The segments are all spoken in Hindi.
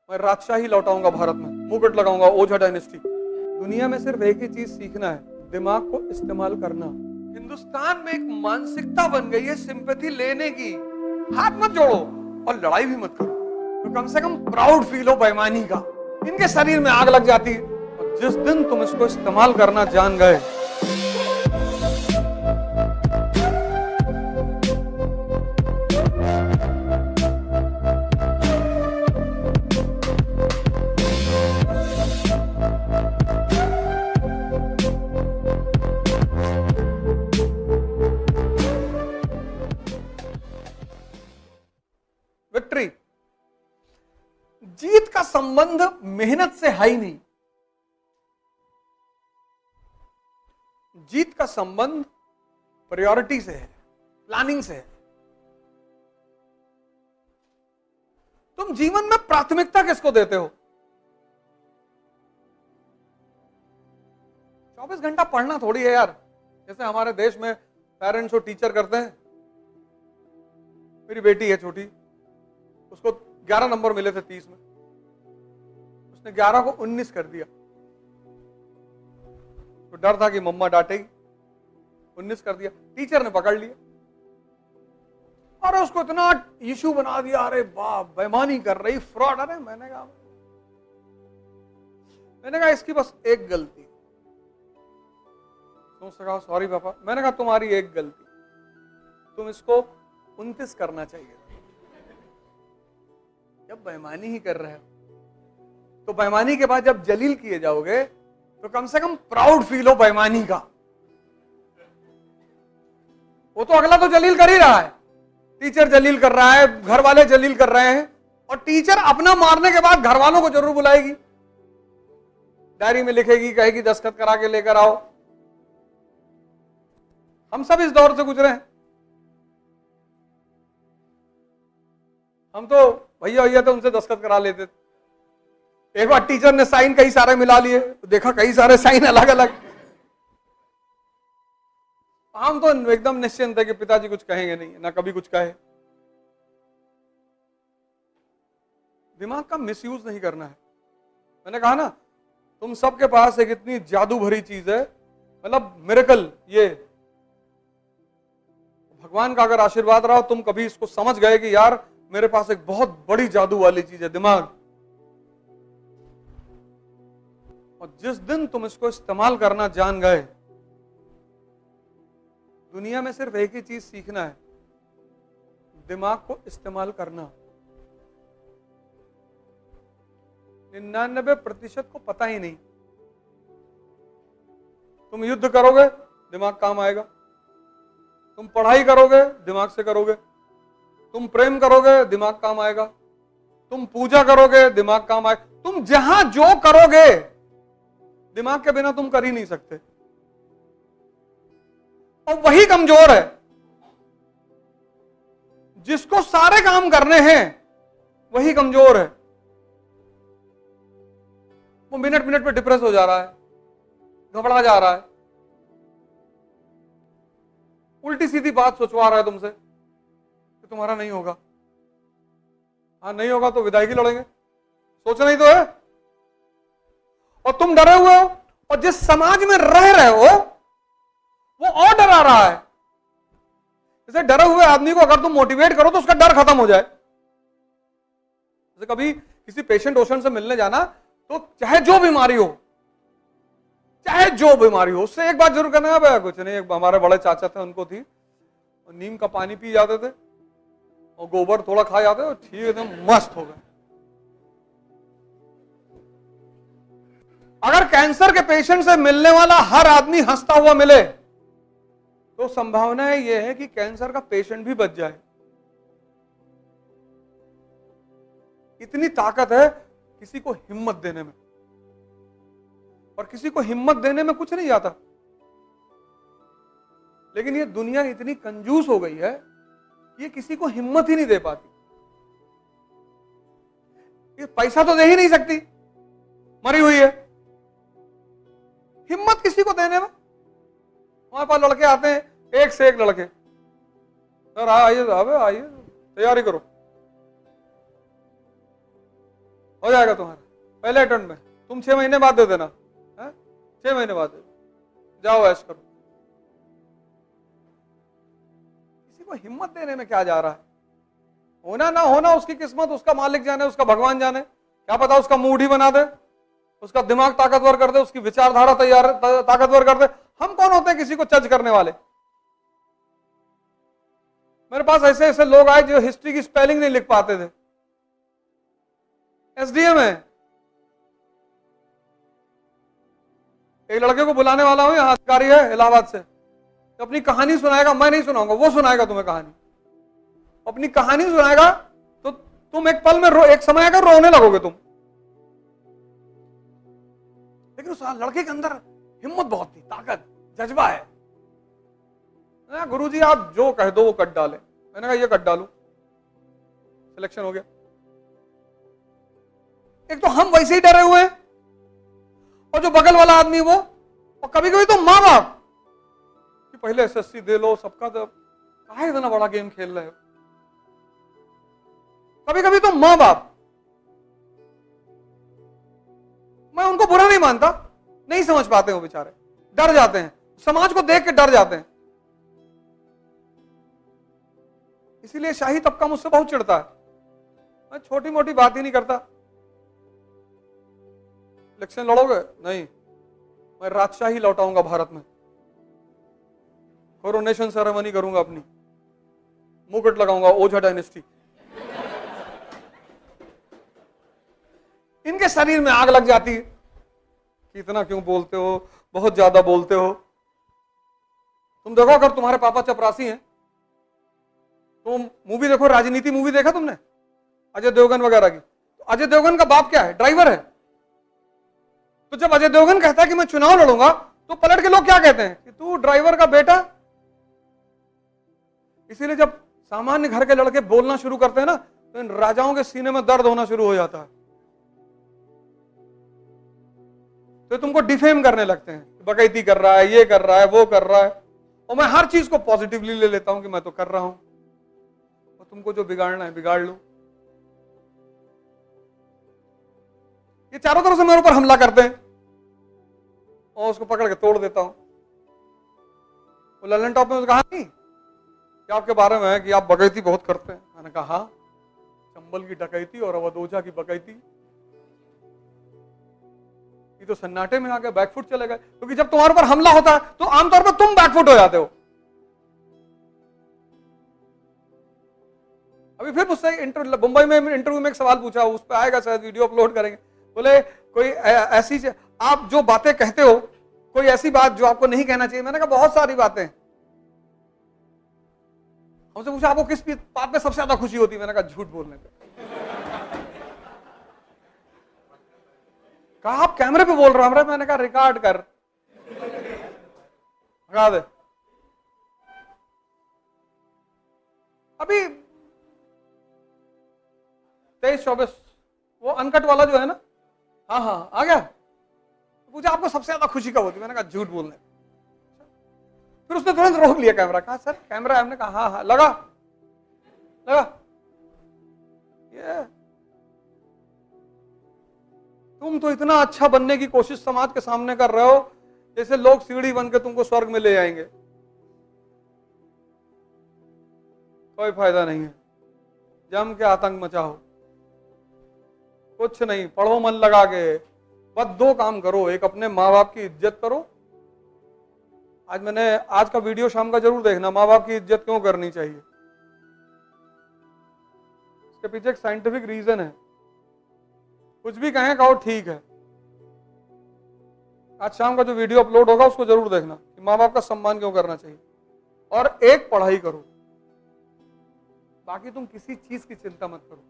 मैं राजशाही लौटाऊंगा भारत में, मुकुट लगाऊंगा, ओझा डायनेस्टी। दुनिया में सिर्फ एक ही चीज सीखना है, दिमाग को इस्तेमाल करना। हिंदुस्तान में एक मानसिकता बन गई है सिंपैथी लेने की। हाथ मत जोड़ो और लड़ाई भी मत करो, तो कम से कम प्राउड फील हो बेईमानी का। इनके शरीर में आग लग जाती है, और जिस दिन तुम इसको इस्तेमाल करना जान गए, विक्ट्री। जीत का संबंध मेहनत से है ही नहीं, जीत का संबंध प्रायोरिटी से है, प्लानिंग से है। तुम जीवन में प्राथमिकता किसको देते हो? 24 घंटा पढ़ना थोड़ी है यार, जैसे हमारे देश में पेरेंट्स और टीचर करते हैं। मेरी बेटी है छोटी, उसको 11 नंबर मिले थे 30 में, उसने 11 को 19 कर दिया। तो डर था कि मम्मा डांटेगी, 19 कर दिया। टीचर ने पकड़ लिया और उसको इतना इशू बना दिया, अरे बाप बेईमानी कर रही, फ्रॉड। अरे मैंने कहा इसकी बस एक गलती। तो उसने कहा सॉरी पापा। मैंने कहा तुम्हारी एक गलती, तुम इसको 29 करना चाहिए। जब बेईमानी ही कर रहे हो तो बेईमानी के बाद जब जलील किए जाओगे तो कम से कम प्राउड फील हो बेईमानी का। वो तो अगला तो जलील कर ही रहा है, टीचर जलील कर रहा है, घर वाले जलील कर रहे हैं, और टीचर अपना मारने के बाद घर वालों को जरूर बुलाएगी, डायरी में लिखेगी, कहेगी दस्तखत करा के लेकर आओ। हम सब इस दौर से गुजरे हैं। हम तो भैया तो उनसे दस्तखत करा लेते थे। एक बार टीचर ने साइन कई सारे मिला लिए, देखा कई सारे साइन अलग अलग। हम तो एकदम निश्चिंत है कि पिताजी कुछ कहेंगे नहीं, ना कभी कुछ कहे। दिमाग का मिसयूज नहीं करना है। मैंने कहा ना, तुम सबके पास एक इतनी जादू भरी चीज है, मतलब मिरेकल। ये भगवान का अगर आशीर्वाद रहा, तुम कभी इसको समझ गए कि यार मेरे पास एक बहुत बड़ी जादू वाली चीज है, दिमाग। और जिस दिन तुम इसको इस्तेमाल करना जान गए, दुनिया में सिर्फ एक ही चीज सीखना है, दिमाग को इस्तेमाल करना। 99% को पता ही नहीं। तुम युद्ध करोगे, दिमाग काम आएगा। तुम पढ़ाई करोगे, दिमाग से करोगे। तुम प्रेम करोगे, दिमाग काम आएगा। तुम पूजा करोगे, दिमाग काम आएगा। तुम जहां जो करोगे, दिमाग के बिना तुम कर ही नहीं सकते। और वही कमजोर है। जिसको सारे काम करने हैं, वही कमजोर है। वो मिनट मिनट पे डिप्रेस हो जा रहा है, घबरा जा रहा है, उल्टी सीधी बात सोचवा रहा है तुमसे कि तुम्हारा नहीं होगा। हाँ नहीं होगा तो विदाई की लड़ेंगे, सोचना ही तो है। और तुम डरे हुए हो, और जिस समाज में रह रहे हो वो और डरा रहा है। जैसे डरे हुए आदमी को अगर तुम मोटिवेट करो तो उसका डर खत्म हो जाए। जैसे कभी किसी पेशेंट ओशन से मिलने जाना, तो चाहे जो बीमारी हो, चाहे जो बीमारी हो, उससे एक बात जरूर करना है, भैया कुछ नहीं। एक हमारे बड़े चाचा थे, उनको थी, और नीम का पानी पी जाते थे और गोबर थोड़ा खा जाते थे, ठीक एकदम मस्त हो गए। अगर कैंसर के पेशेंट से मिलने वाला हर आदमी हंसता हुआ मिले, तो संभावना यह है कि कैंसर का पेशेंट भी बच जाए। इतनी ताकत है किसी को हिम्मत देने में, और किसी को हिम्मत देने में कुछ नहीं आता। लेकिन ये दुनिया इतनी कंजूस हो गई है, ये किसी को हिम्मत ही नहीं दे पाती। ये पैसा तो दे ही नहीं सकती, मरी हुई है। हिम्मत किसी को देने में। हमारे पास लड़के आते हैं, एक से एक लड़के, सर आइए, आइए तैयारी करो। हो जाएगा तुम्हारा पहले अटेम्प्ट में। तुम 6 महीने बाद दे देना, 6 महीने बाद दे दो, जाओ ऐश करो। किसी को हिम्मत देने में क्या जा रहा है? होना ना होना उसकी किस्मत, उसका मालिक जाने, उसका भगवान जाने। क्या पता उसका मूड ही बना दे, उसका दिमाग ताकतवर कर दे, उसकी विचारधारा ताकतवर कर दे। हम कौन होते हैं किसी को जज करने वाले? मेरे पास ऐसे ऐसे लोग आए जो हिस्ट्री की स्पेलिंग नहीं लिख पाते थे, एसडीएम है। एक लड़के को बुलाने वाला हूं, यहाँ अधिकारी है इलाहाबाद से, तो अपनी कहानी सुनाएगा। मैं नहीं सुनाऊंगा, वो सुनाएगा तुम्हें कहानी। अपनी कहानी सुनाएगा तो तुम एक पल में एक समय आकर रोने लगोगे तुम। लेकिन उस लड़के के अंदर हिम्मत बहुत थी, ताकत, जज्बा है। गुरुजी आप जो कह दो वो कट डाले। मैंने कहा ये कट डालू, सिलेक्शन हो गया। एक तो हम वैसे ही डरे हुए हैं, और जो बगल वाला आदमी वो, और कभी कभी तो माँ बाप कि पहले एसएससी दे लो सबका, तो काहे इतना बड़ा गेम खेल रहे हो। कभी कभी तो माँ बाप, मैं उनको बुरा नहीं मानता, नहीं समझ पाते हो बेचारे, डर जाते हैं, समाज को देख के डर जाते हैं। इसीलिए शाही तबका मुझसे बहुत चिढ़ता है। मैं छोटी मोटी बात ही नहीं करता। इलेक्शन लड़ोगे? नहीं, मैं राजशाही लौटाऊंगा भारत में। कोरोनेशन सेरेमनी करूंगा, अपनी मुकुट लगाऊंगा, ओझा डायनेस्टी। इनके शरीर में आग लग जाती है कि इतना क्यों बोलते हो, बहुत ज्यादा बोलते हो। तुम देखो, अगर तुम्हारे पापा चपरासी हैं तो मूवी देखो, राजनीति मूवी देखा तुमने अजय देवगन वगैरह की? तो अजय देवगन का बाप क्या है? ड्राइवर है। तो जब अजय देवगन कहता है कि मैं चुनाव लड़ूंगा, तो पलट के लोग क्या कहते हैं कि तू ड्राइवर का बेटा। इसीलिए जब सामान्य घर के लड़के बोलना शुरू करते हैं ना, तो इन राजाओं के सीने में दर्द होना शुरू हो जाता है। तो तुमको डिफेम करने लगते हैं, बकैती कर रहा है, ये कर रहा है, वो कर रहा है। और मैं हर चीज को पॉजिटिवली ले लेता हूं कि मैं तो कर रहा हूं, और तुमको जो बिगाड़ना है बिगाड़ लो। ये चारों तरफ से मेरे ऊपर हमला करते हैं, और उसको पकड़ के तोड़ देता हूं। वो ललन टॉप में कहा नहीं कि आपके बारे में है कि आप बकैती बहुत करते हैं। मैंने कहा हाँ, चंबल की डकैती और अवध ओझा की बकैती। ये तो सन्नाटे में आके बैकफुट चले गए, क्योंकि जब तुम्हारे ऊपर हमला होता है तो आमतौर पर तुम बैकफुट हो जाते हो। अभी फिर मुझसे मुंबई में इंटरव्यू में एक सवाल पूछा, उस पर आएगा शायद, वीडियो अपलोड करेंगे। बोले कोई ऐसी आप जो बातें कहते हो, कोई ऐसी बात जो आपको नहीं कहना चाहिए। मैंने कहा बहुत सारी बातें। हमसे पूछा आपको किस बात में सबसे ज्यादा खुशी होती है? मैंने कहा झूठ बोलने पे। कहा आप कैमरे पे बोल रहे हो? मैंने कहा रिकॉर्ड कर, लगा दे। अभी 23-24 वो अनकट वाला जो है ना, हाँ हाँ आ गया। पूछा आपको सबसे ज्यादा खुशी कब होती? मैंने कहा झूठ बोलने। फिर उसने तुरंत रोक लिया कैमरा, कहा सर कैमरा है। हमने कहा हाँ हाँ लगा लगा। ये तुम तो इतना अच्छा बनने की कोशिश समाज के सामने कर रहे हो, जैसे लोग सीढ़ी बन के तुमको स्वर्ग में ले जाएंगे। कोई फायदा नहीं है, जम के आतंक मचाओ, कुछ नहीं। पढ़ो मन लगा के, बस 2 काम करो। एक, अपने माँ बाप की इज्जत करो। आज का वीडियो शाम का जरूर देखना, माँ बाप की इज्जत क्यों करनी चाहिए। इसके पीछे एक साइंटिफिक रीजन है। कुछ भी कहें कहो ठीक है। आज शाम का जो वीडियो अपलोड होगा उसको जरूर देखना कि माँ बाप का सम्मान क्यों करना चाहिए। और एक, पढ़ाई करो, बाकी तुम किसी चीज की चिंता मत करो।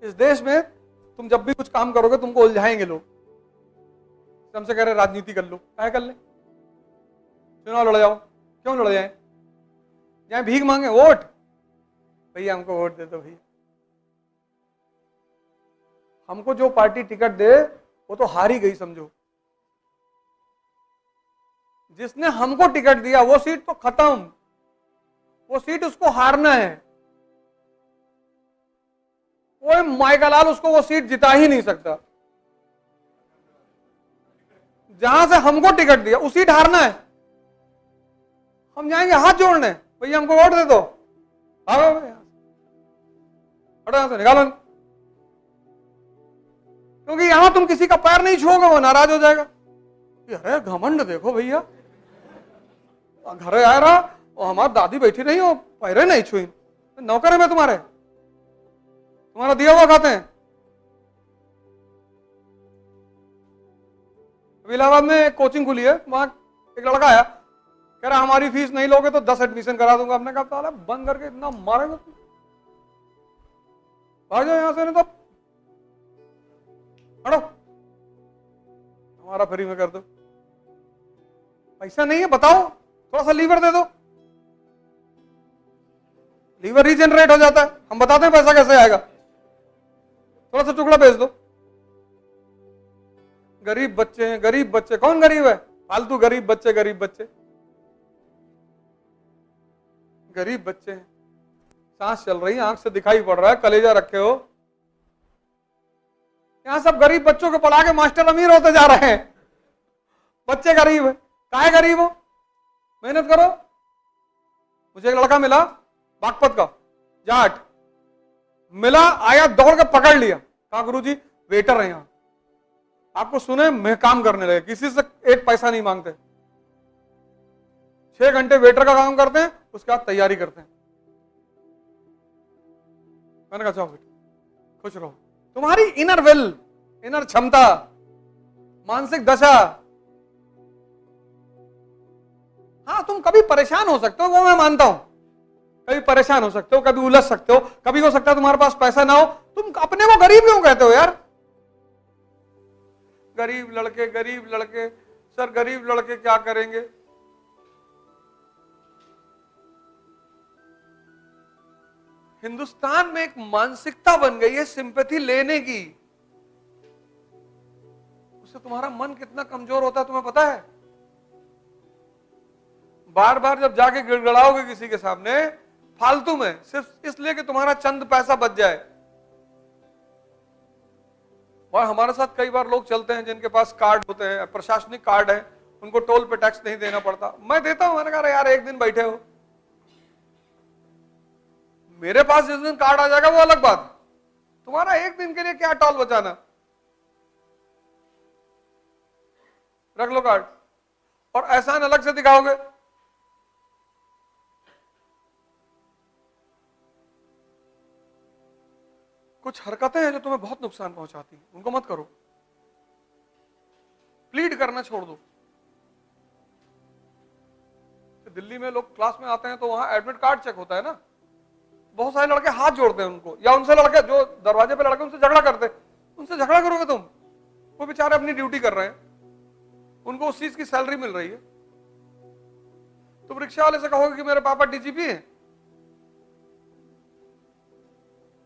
इस देश में तुम जब भी कुछ काम करोगे तुमको उलझाएंगे लोग। हमसे कह रहे राजनीति कर लो, क्या कर ले, चुनाव लड़ जाओ। क्यों लड़ जाए? जाए भीख मांगे, वोट, भैया हमको वोट दे दो भैया। हमको जो पार्टी टिकट दे वो तो हार ही गई समझो। जिसने हमको टिकट दिया वो सीट तो खत्म, वो सीट उसको हारना है। वो माइकलाल उसको वो सीट जिता ही नहीं सकता। जहां से हमको टिकट दिया उसी सीट हारना है। हम जाएंगे हाथ जोड़ने, भैया हमको वोट दे दो, भागो हटो यहां से, निकालो। क्योंकि यहां तुम किसी का पैर नहीं छुओगे, वो नाराज हो जाएगा। अरे घमंड देखो भैया, घर आया रहा और हमारी दादी बैठी रही हो, पैरे नहीं छुई, नौकर है मैं तुम्हारे, तुम्हारा दिया हुआ खाते हैं। इलाहाबाद में एक कोचिंग खुली है, वहां एक लड़का आया, कह रहा हमारी फीस नहीं लोगे तो 10 एडमिशन करा दूंगा। हमने कहा साला बंद करके इतना मारेगा तुम, भाग जाओ यहां से, नहीं तो हटो, हमारा फ्री में कर दो। पैसा नहीं है बताओ, थोड़ा सा लीवर दे दो, लीवर रीजनरेट हो जाता है। हम बताते हैं पैसा कैसे आएगा, थोड़ा सा टुकड़ा बेच दो। गरीब बच्चे हैं, गरीब बच्चे, कौन गरीब है? फालतू गरीब बच्चे, गरीब बच्चे, गरीब बच्चे हैं। सांस चल रही है, आंख से दिखाई पड़ रहा है, कलेजा रखे हो। यहां सब गरीब बच्चों को पढ़ा के मास्टर अमीर होते जा रहे हैं, बच्चे गरीब है। काहे गरीब हो? मेहनत करो। मुझे एक लड़का मिला बागपत का, जाट मिला, आया दौड़ के पकड़ लिया, कहा गुरुजी वेटर है यहां, आपको सुने मैं काम करने लगे, किसी से एक पैसा नहीं मांगते, 6 घंटे वेटर का काम करते हैं, उसके बाद तैयारी करते हैं। मैंने कहा जाओ बेटा खुश रहो। तुम्हारी इनर विल, इनर क्षमता, मानसिक दशा, हाँ तुम कभी परेशान हो सकते हो, वो मैं मानता हूं, कभी परेशान हो सकते हो, कभी उलझ सकते हो, कभी हो सकता है तुम्हारे पास पैसा ना हो। तुम अपने को गरीब क्यों कहते हो यार? गरीब लड़के, गरीब लड़के, सर गरीब लड़के क्या करेंगे? हिंदुस्तान में एक मानसिकता बन गई है सिंपैथी लेने की, उससे तुम्हारा मन कितना कमजोर होता है तुम्हें पता है? बार बार जब जाके गिड़गड़ाओगे किसी के सामने फालतू में, सिर्फ इसलिए कि तुम्हारा चंद पैसा बच जाए। और हमारे साथ कई बार लोग चलते हैं जिनके पास कार्ड होते हैं, प्रशासनिक कार्ड है, उनको टोल पे टैक्स नहीं देना पड़ता। मैं देता हूं, मैंने कहा यार एक दिन बैठे हो, मेरे पास जिस दिन कार्ड आ जाएगा वो अलग बात, तुम्हारा एक दिन के लिए क्या टोल बचाना। रख लो कार्ड और एहसान अलग से दिखाओगे। कुछ हरकतें हैं जो तुम्हें बहुत नुकसान पहुंचाती हैं, उनको मत करो। प्लीड करना छोड़ दो। दिल्ली में लोग क्लास में आते हैं तो वहां एडमिट कार्ड चेक होता है ना, बहुत सारे लड़के हाथ जोड़ते हैं उनको, या उनसे लड़के जो दरवाजे पे लड़के उनसे झगड़ा करते, उनसे झगड़ा करोगे तुम? वो बेचारे अपनी ड्यूटी कर रहे हैं, उनको उस चीज की सैलरी मिल रही है। तुम रिक्शा वाले से कहोगे कि मेरे पापा डीजीपी हैं,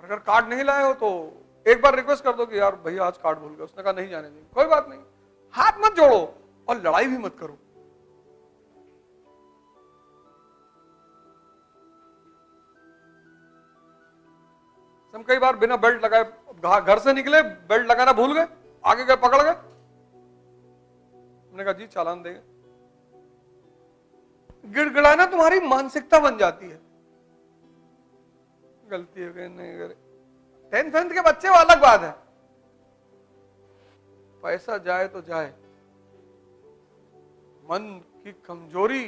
अगर कार्ड नहीं लाए हो तो एक बार रिक्वेस्ट कर दो कि यार भैया आज कार्ड भूल गए, उसने कहा नहीं जाने देंगे, कोई बात नहीं। हाथ मत जोड़ो और लड़ाई भी मत करो। हम कई बार बिना बेल्ट लगाए घर से निकले, बेल्ट लगाना भूल गए, आगे गए पकड़ गए, हमने कहा जी चालान देंगे। गिड़गिड़ाना तुम्हारी मानसिकता बन जाती है। गलती हो गई नहीं करे, 10th के बच्चे वो अलग बात है, पैसा जाए तो जाए, मन की कमजोरी